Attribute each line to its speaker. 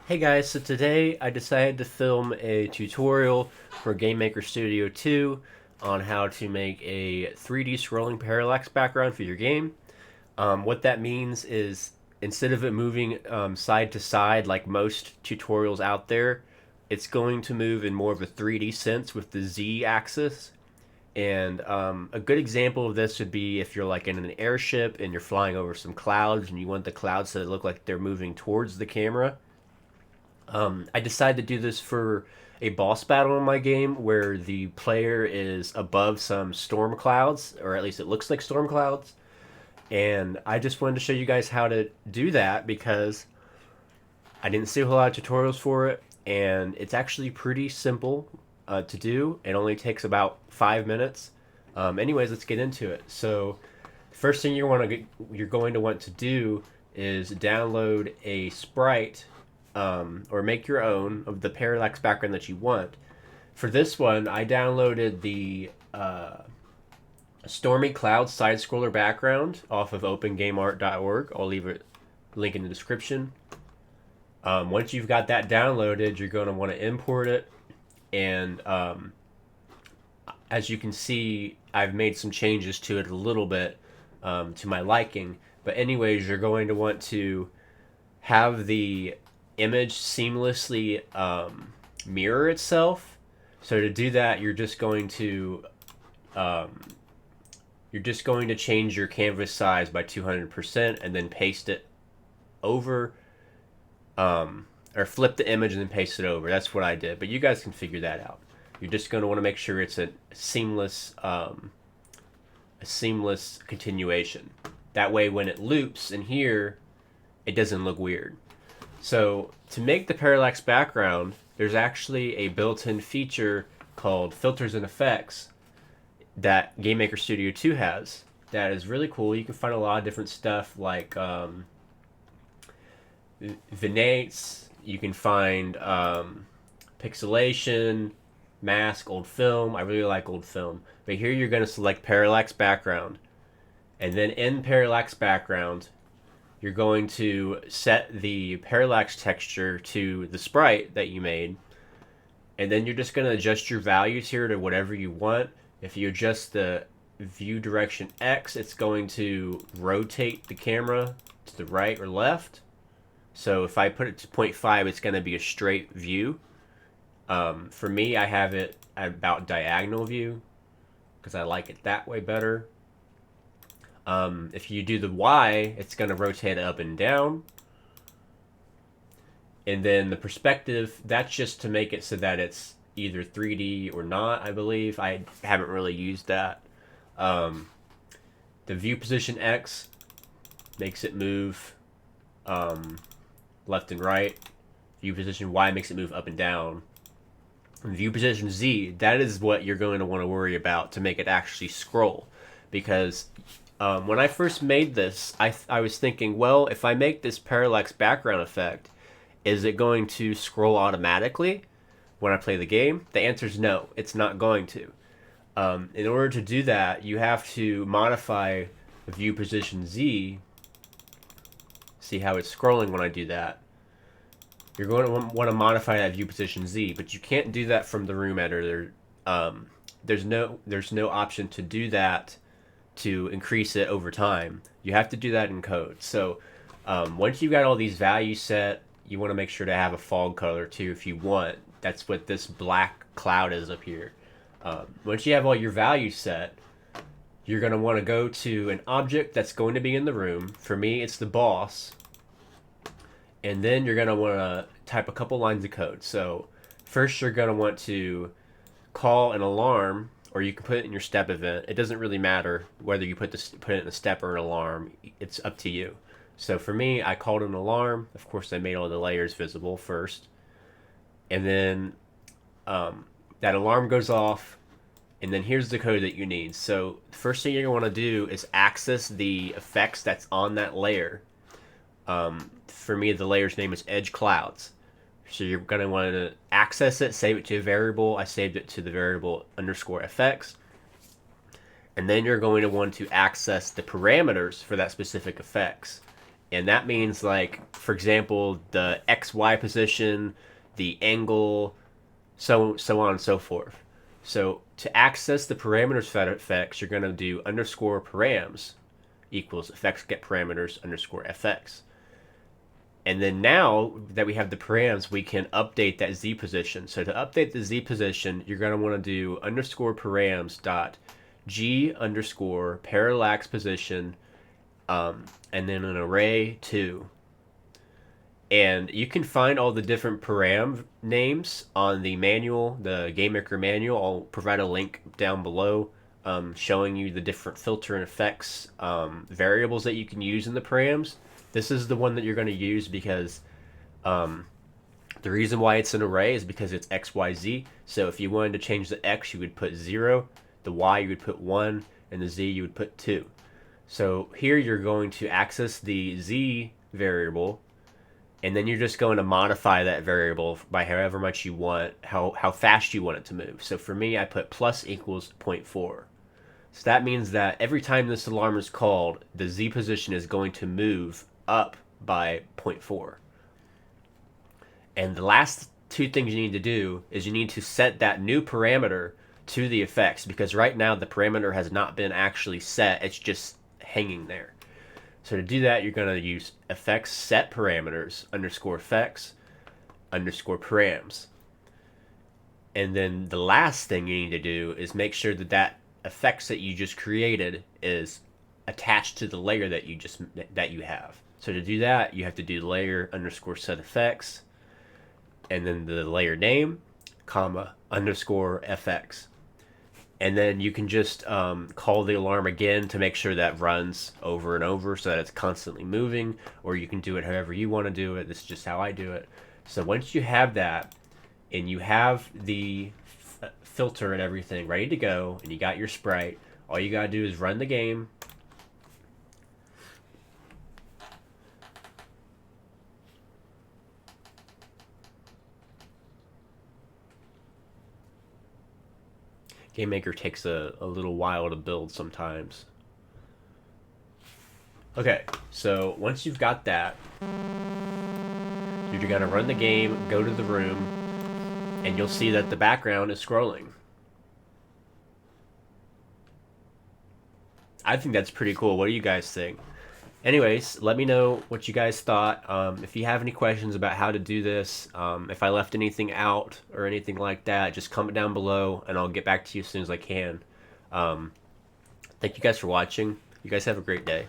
Speaker 1: Hey guys, so today I decided to film a tutorial for GameMaker Studio 2 on how to make a 3D scrolling parallax background for your game. What that means is instead of it moving side to side like most tutorials out there, it's going to move in more of a 3D sense with the Z axis. And a good example of this would be if you're like in an airship and you're flying over some clouds and you want the clouds to look like they're moving towards the camera. I decided to do this for a boss battle in my game where the player is above some storm clouds, or at least it looks like storm clouds. And I just wanted to show you guys how to do that because I didn't see a whole lot of tutorials for it, and it's actually pretty simple to do. It only takes about 5 minutes. Anyways, let's get into it. So, first thing you're going to want to do is download a sprite or make your own of the parallax background that you want. For this one, I downloaded the Stormy Cloud side scroller background off of opengameart.org. I'll leave a link in the description. Once you've got that downloaded, you're going to want to import it. And as you can see, I've made some changes to it a little bit to my liking. But, anyways, you're going to want to have the image seamlessly mirror itself. So to do that, you're just going to change your canvas size by 200% and then paste it over, or flip the image and then paste it over. That's what I did, but you guys can figure that out. You're just going to want to make sure it's a seamless continuation. That way, when it loops in here, it doesn't look weird. So to make the parallax background, there's actually a built-in feature called filters and effects that GameMaker Studio 2 has that is really cool. You can find a lot of different stuff like vignettes. You can find pixelation, mask, old film. I really like old film. But here you're going to select parallax background. And then in parallax background, you're going to set the parallax texture to the sprite that you made. And then you're just going to adjust your values here to whatever you want. If you adjust the view direction X, it's going to rotate the camera to the right or left. So if I put it to 0.5, it's going to be a straight view. For me, I have it at about diagonal view because I like it that way better. If you do the Y, it's going to rotate up and down. And then the perspective, that's just to make it so that it's either 3D or not, I believe. I haven't really used that. The view position X makes it move left and right. View position Y makes it move up and down. And view position Z, that is what you're going to want to worry about to make it actually scroll. Because when I first made this, I was thinking, well, if I make this parallax background effect, is it going to scroll automatically when I play the game? The answer is no, it's not going to. In order to do that, you have to modify the view position Z. See how it's scrolling when I do that. You're going to want to modify that view position Z, but you can't do that from the room editor. There's no option to do that to increase it over time. You have to do that in code. So once you've got all these values set, you want to make sure to have a fog color too if you want. That's what this black cloud is up here. Once you have all your values set, you're going to want to go to an object that's going to be in the room. For me, it's the boss. And then you're going to want to type a couple lines of code. So first you're going to want to call an alarm, or you can put it in your step event. It doesn't really matter whether you put it in a step or an alarm. It's up to you. So for me, I called an alarm. Of course, I made all the layers visible first. And then that alarm goes off. And then here's the code that you need. So the first thing you're going to want to do is access the effects that's on that layer. For me, the layer's name is Edge Clouds. So you're going to want to access it, save it to a variable. I saved it to the variable _effects. And then you're going to want to access the parameters for that specific effects. And that means, like, for example, the XY position, the angle, so on and so forth. So to access the parameters for that effects, you're going to do underscore params equals effects get parameters underscore fx. And then now that we have the params, we can update that z position. So to update the z position, you're going to want to do underscore params dot g underscore parallax position, and then an array 2. And you can find all the different param names on the manual, the GameMaker manual. I'll provide a link down below, showing you the different filter and effects variables that you can use in the params. This is the one that you're going to use because the reason why it's an array is because it's x, y, z. So if you wanted to change the x, you would put 0, the y you would put 1, and the z you would put 2. So here you're going to access the z variable, and then you're just going to modify that variable by however much you want, how fast you want it to move. So for me, I put plus equals 0.4. So that means that every time this alarm is called, the z position is going to move up by 0.4. And the last two things you need to do is you need to set that new parameter to the effects, because right now the parameter has not been actually set, it's just hanging there. So to do that, you're going to use effects set parameters underscore effects underscore params. And then the last thing you need to do is make sure that that effects that you just created is attached to the layer that you have. So to do that, you have to do layer underscore set effects, and then the layer name, comma, underscore fx. And then you can just call the alarm again to make sure that runs over and over so that it's constantly moving, or you can do it however you want to do it. This is just how I do it. So once you have that, and you have the filter and everything ready to go, and you got your sprite, all you got to do is run the game. GameMaker takes a little while to build sometimes. Okay, so once you've got that, you're going to run the game, go to the room, and you'll see that the background is scrolling. I think that's pretty cool. What do you guys think? Anyways, let me know what you guys thought. If you have any questions about how to do this, if I left anything out or anything like that, just comment down below and I'll get back to you as soon as I can. Thank you guys for watching. You guys have a great day.